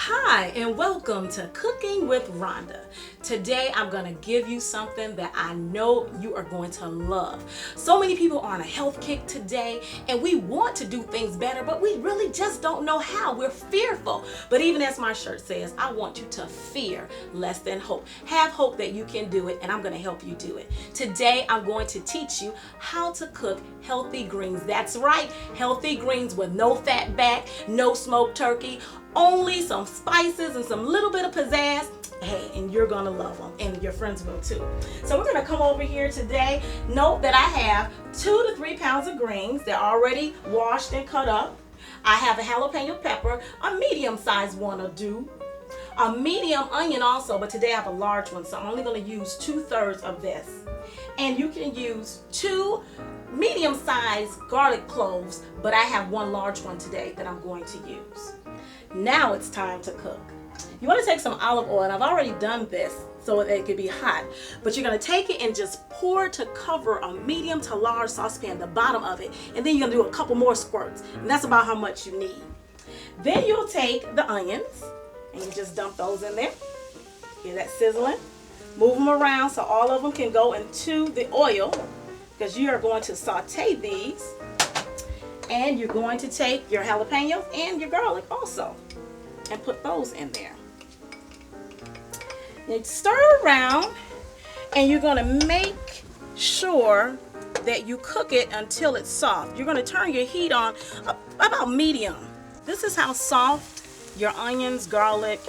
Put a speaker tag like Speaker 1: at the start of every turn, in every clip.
Speaker 1: Hi, and welcome to Cooking with Rhonda. Today I'm going to give you something that I know you are going to love. So many people are on a health kick today, and we want to do things better, but we really just don't know how. We're fearful. But even as my shirt says, I want you to fear less than hope. Have hope that you can do it, and I'm going to help you do it. Today I'm going to teach you how to cook healthy greens. That's right, healthy greens with no fat back, no smoked turkey, only some spices and some little bit of pizzazz. Hey, and you're gonna love them, and your friends will too. So we're gonna come over here today. Note that I have 2 to 3 pounds of greens. They're already washed and cut up. I have a jalapeno pepper, a medium-sized one will do. A medium onion also, but today I have a large one, so I'm only gonna use 2/3 of this. And you can use 2 medium-sized garlic cloves, but I have 1 large one today that I'm going to use. Now it's time to cook. You want to take some olive oil, and I've already done this so that it could be hot, but you're going to take it and just pour to cover a medium to large saucepan, the bottom of it, and then you're going to do a couple more squirts, and that's about how much you need. Then you'll take the onions and you just dump those in there. Hear that sizzling? Move them around so all of them can go into the oil, because you are going to saute these. And you're going to take your jalapenos and your garlic also and put those in there. And stir around, and you're going to make sure that you cook it until it's soft. You're going to turn your heat on about medium. This is how soft your onions, garlic,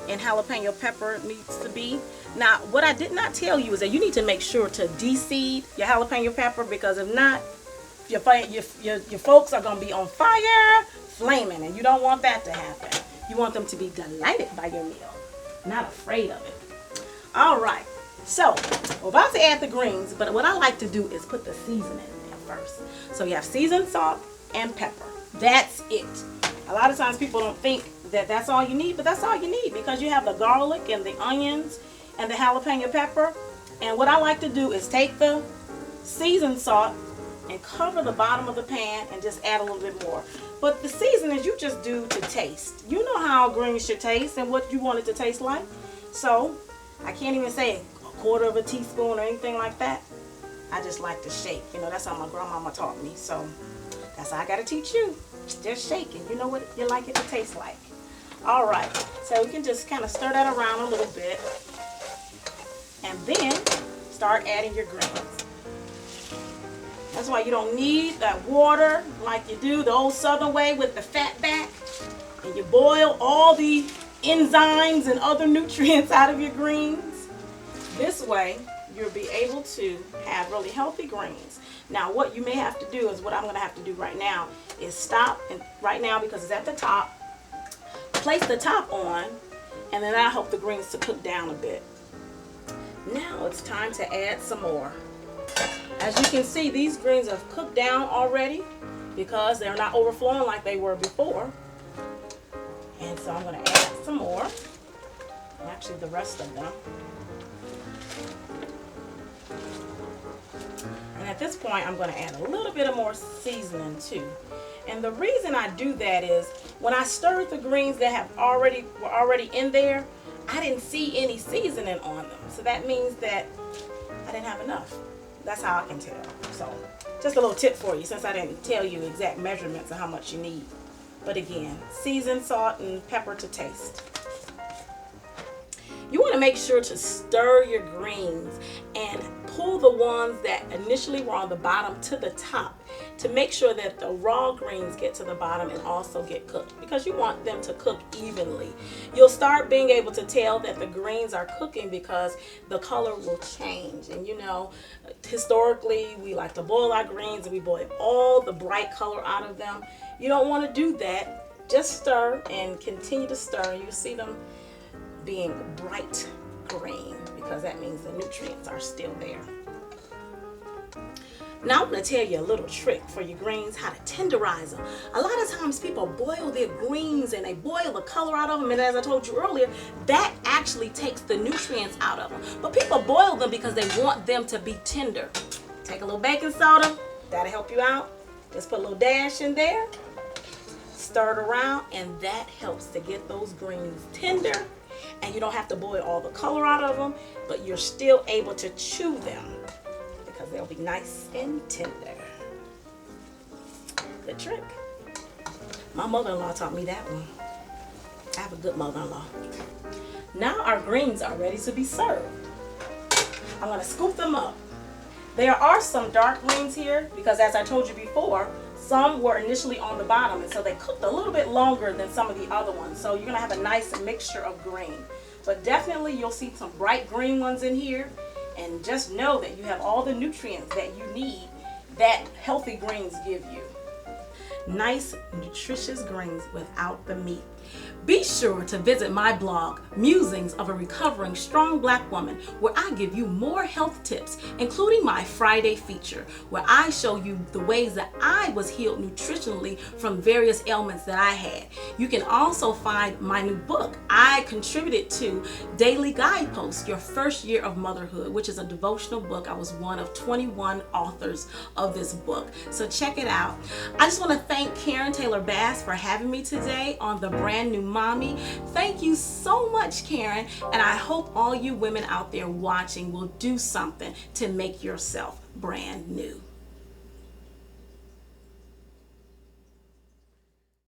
Speaker 1: and jalapeno pepper needs to be. Now, what I did not tell you is that you need to make sure to de-seed your jalapeno pepper, because if not, your folks are going to be on fire, flaming, and you don't want that to happen. You want them to be delighted by your meal, not afraid of it. All right, so we're about to add the greens, but what I like to do is put the seasoning in there first. So you have seasoned salt and pepper. That's it. A lot of times people don't think that that's all you need, but that's all you need, because you have the garlic and the onions and the jalapeno pepper. And what I like to do is take the seasoned salt and cover the bottom of the pan and just add a little bit more. But the seasonings you just do to taste. You know how greens should taste and what you want it to taste like. So I can't even say 1/4 of a teaspoon or anything like that. I just like to shake. You know, that's how my grandmama taught me. So that's how I gotta teach you. Just shake it. You know what you like it to taste like. All right, so we can just kind of stir that around a little bit, and then start adding your greens. That's why you don't need that water like you do the old Southern way with the fat back. And you boil all the enzymes and other nutrients out of your greens. This way, you'll be able to have really healthy greens. Now, what you may have to do is what I'm going to have to do right now is stop, and right now, because it's at the top, place the top on, and then I'll help the greens to cook down a bit. Now it's time to add some more. As you can see, these greens have cooked down already because they're not overflowing like they were before. And so I'm going to add some more, actually the rest of them. And at this point, I'm going to add a little bit of more seasoning too. And the reason I do that is when I stirred the greens that were already in there, I didn't see any seasoning on them. So that means that I didn't have enough. That's how I can tell. So just a little tip for you, since I didn't tell you exact measurements of how much you need. But again, seasoned salt and pepper to taste. You want to make sure to stir your greens and pull the ones that initially were on the bottom to the top to make sure that the raw greens get to the bottom and also get cooked, because you want them to cook evenly. You'll start being able to tell that the greens are cooking because the color will change. And you know, historically we like to boil our greens and we boil all the bright color out of them. You don't want to do that. Just stir and continue to stir, and you see them being bright green, because that means the nutrients are still there. Now I'm going to tell you a little trick for your greens, how to tenderize them. A lot of times people boil their greens and they boil the color out of them, and as I told you earlier, that actually takes the nutrients out of them. But people boil them because they want them to be tender. Take a little baking soda, that'll help you out. Just put a little dash in there. stir it around, and that helps to get those greens tender, and you don't have to boil all the color out of them, but you're still able to chew them because they'll be nice and tender. Good trick. My mother-in-law taught me that one. I have a good mother-in-law. Now our greens are ready to be served. I'm going to scoop them up. There are some dark greens here because, as I told you before, some were initially on the bottom, and so they cooked a little bit longer than some of the other ones. So you're going to have a nice mixture of green. But definitely you'll see some bright green ones in here, and just know that you have all the nutrients that you need that healthy greens give you. Nice, nutritious greens without the meat. Be sure to visit my blog, Musings of a Recovering Strong Black Woman, where I give you more health tips, including my Friday feature, where I show you the ways that I was healed nutritionally from various ailments that I had. You can also find my new book I contributed to, Daily Guideposts, Your First Year of Motherhood, which is a devotional book. I was one of 21 authors of this book, so check it out. I just want to thank Karen Taylor Bass for having me today on the Brand New Mommy. Thank you so much, Karen, and I hope all you women out there watching will do something to make yourself brand new.